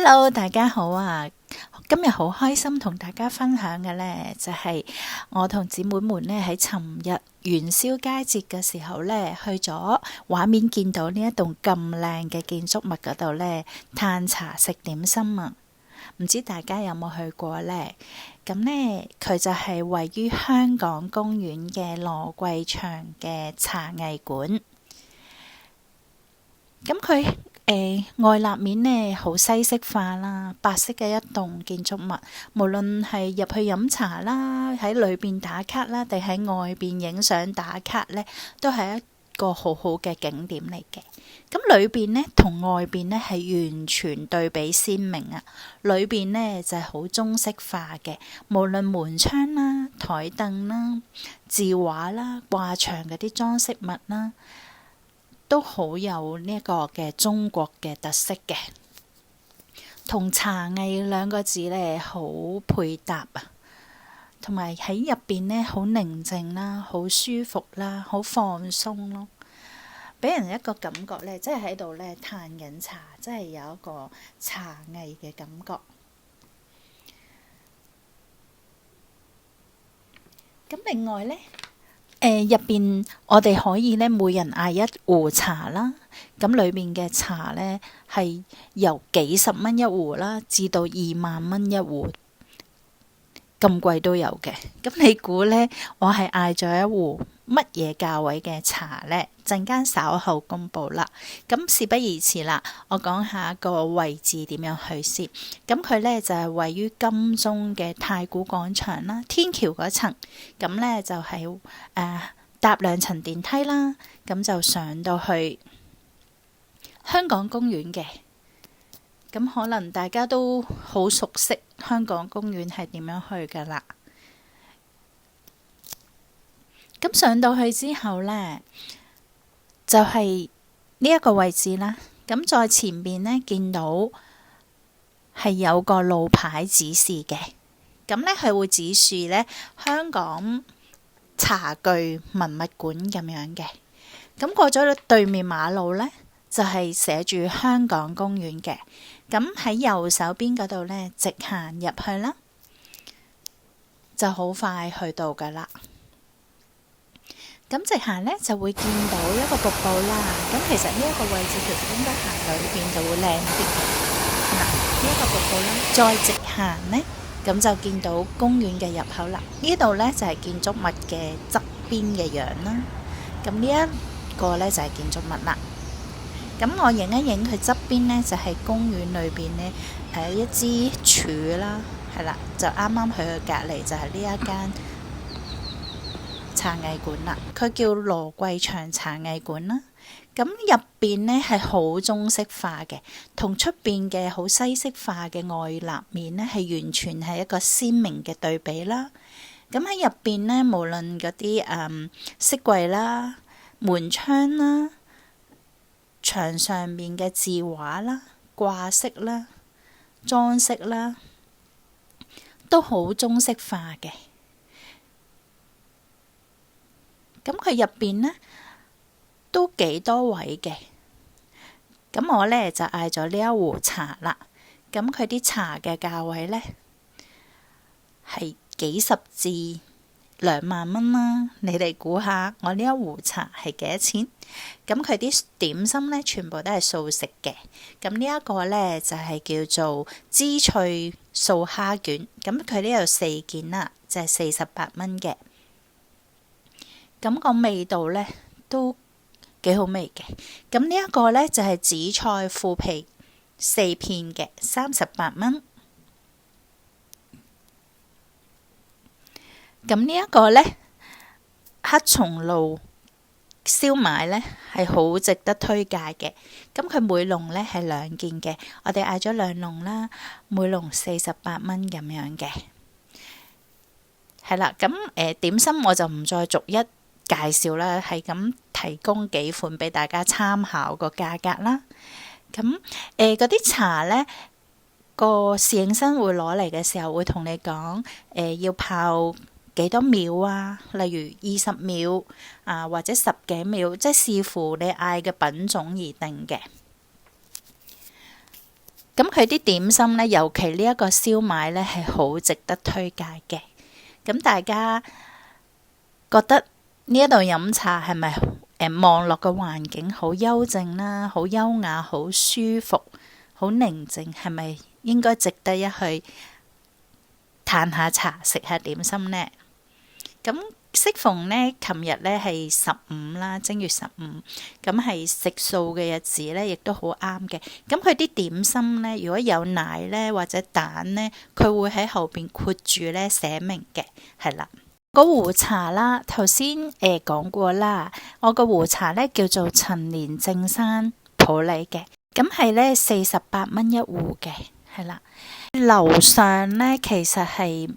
Hello，大家好啊！今日好開心同大家分享嘅呢，就係我同姊妹們呢喺尋日元宵佳節嘅時候呢，去咗畫面見到呢一棟咁靚嘅建築物嗰度呢，嘆茶食點心啊！唔知大家有冇去過呢？咁呢，佢就係位於香港公園嘅羅桂祥嘅茶藝館。咁佢外立面呢好西式化啦，白色嘅一棟建築物，無論係入去飲茶啦，喺裏邊打卡啦，定喺外邊影相打卡呢，都係一個好好嘅景點嚟嘅。咁裏邊呢同外邊呢係完全對比鮮明啊！裏邊呢就係好中式化嘅，無論門窗啦、台凳啦、字畫啦、掛牆嗰啲裝飾物啦，都好有呢一個嘅中國嘅特色嘅，同茶藝兩個字呢好配搭啊，同埋喺入邊呢好寧靜啦，好舒服啦，好放鬆咯，俾人一個感覺呢，即係喺度呢嘆緊茶，即係有一個茶藝嘅感覺。咁另外呢，入邊我哋可以咧，每人嗌一壺茶啦。咁裏面嘅茶呢，係由幾十蚊一壺啦，至到20,000蚊一壺，咁貴都有嘅。咁你估呢？我係嗌咗一壺乜嘢價位嘅茶呢？陣間稍後公佈啦。咁事不宜遲啦，我講下個位置點樣去先。咁佢呢就係位於金鐘嘅太古廣場啦，天橋嗰層。咁呢就係搭2層電梯啦，咁就上到去香港公園嘅。咁可能大家都好熟悉香港公園係點樣去噶啦。咁上到去之後呢，就係呢一個位置啦。咁在前邊呢，見到係有個路牌指示嘅。咁呢，佢會指示呢香港茶具文物館咁樣嘅。咁過咗對面馬路呢，就係寫住香港公園嘅。咁喺右手邊嗰度呢，直行入去啦，就好快去到噶啦。咁直行呢，就會見到一個瀑布啦。咁其實呢一個位置其實應該行裏邊就會靚啲嘅。嗱，呢一個瀑布啦，再直行呢，咁就見到公園嘅入口啦。呢度呢，就係建築物嘅側邊嘅樣啦。咁呢一個呢，就係建築物啦。咁我影一影佢側邊呢，就係公園裏邊呢，一支柱啦，係啦，就啱啱佢嘅隔離就係呢一間茶藝館啦。佢叫羅桂祥茶藝館啦。咁入邊呢係好中式化嘅，同出邊嘅好西式化嘅外立面呢係完全係一個鮮明嘅對比啦。咁喺入邊呢，無論嗰啲飾櫃啦、門窗啦、牆上面嘅字畫啦、掛飾啦、裝飾啦，都好中式化嘅。咁佢入邊呢都幾多位嘅。咁我呢就嗌咗呢一壺茶啦。咁佢啲茶嘅價位呢係幾十至20,000蚊啦。你哋估下我呢一壺茶係幾多錢？咁佢啲點心呢，全部都係素食嘅。咁呢一個呢，就係叫做芝脆素蝦卷。咁佢呢度4件啦，就係48蚊嘅。咁個味道呢都幾好味嘅。咁呢一個呢，就係紫菜腐皮4片嘅，38蚊。咁呢一個呢，黑松露燒賣呢係好值得推介嘅。咁佢每籠呢係2件嘅，我哋嗌咗2籠啦，每籠48蚊咁樣嘅。係啦，咁點心我就唔再逐一介紹啦，係咁提供幾款俾大家參考個價格啦。咁嗰啲茶呢，個侍應生會攞嚟嘅時候會同你講，要泡幾多秒啊？例如20秒啊，或者10幾秒，即係視乎你嗌嘅品種而定嘅。咁佢啲點心呢，尤其呢一個燒賣呢，係好值得推介嘅。咁大家覺得呢一度飲茶係咪望落個環境好幽靜啦，好優雅，好舒服，好寧靜，係咪應該值得一去嘆下茶，食下點心呢？咁適逢呢，琴日呢係15啦，正月15，咁係食素嘅日子呢，亦都好啱嘅。咁佢啲點心呢，如果有奶呢或者蛋呢，佢會喺後邊括住呢寫明嘅，係啦。個壺茶啦，頭先講過啦，我個壺茶呢叫做陳年正山普洱嘅，咁係呢48蚊一壺嘅，係啦。樓上呢其實係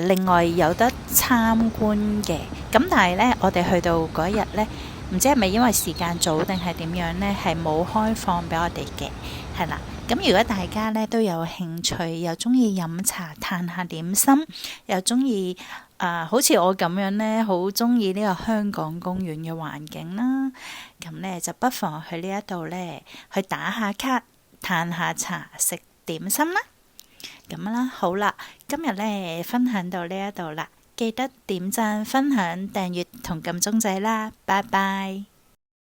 另外有得參觀嘅，咁但係呢，我哋去到嗰日呢，唔知係咪因為時間早定係點樣呢，係冇開放俾我哋嘅，係啦。咁如果大家呢都有興趣，又中意飲茶、嘆下點心，又中意好似我咁樣呢，好中意呢個香港公園嘅環境啦，咁呢就不妨去呢一度呢，去打下卡、嘆下茶、食點心啦。咁啦，好啦，今日呢分享到呢一度啦，記得點讚、分享、訂閱同撳鐘仔啦，拜拜。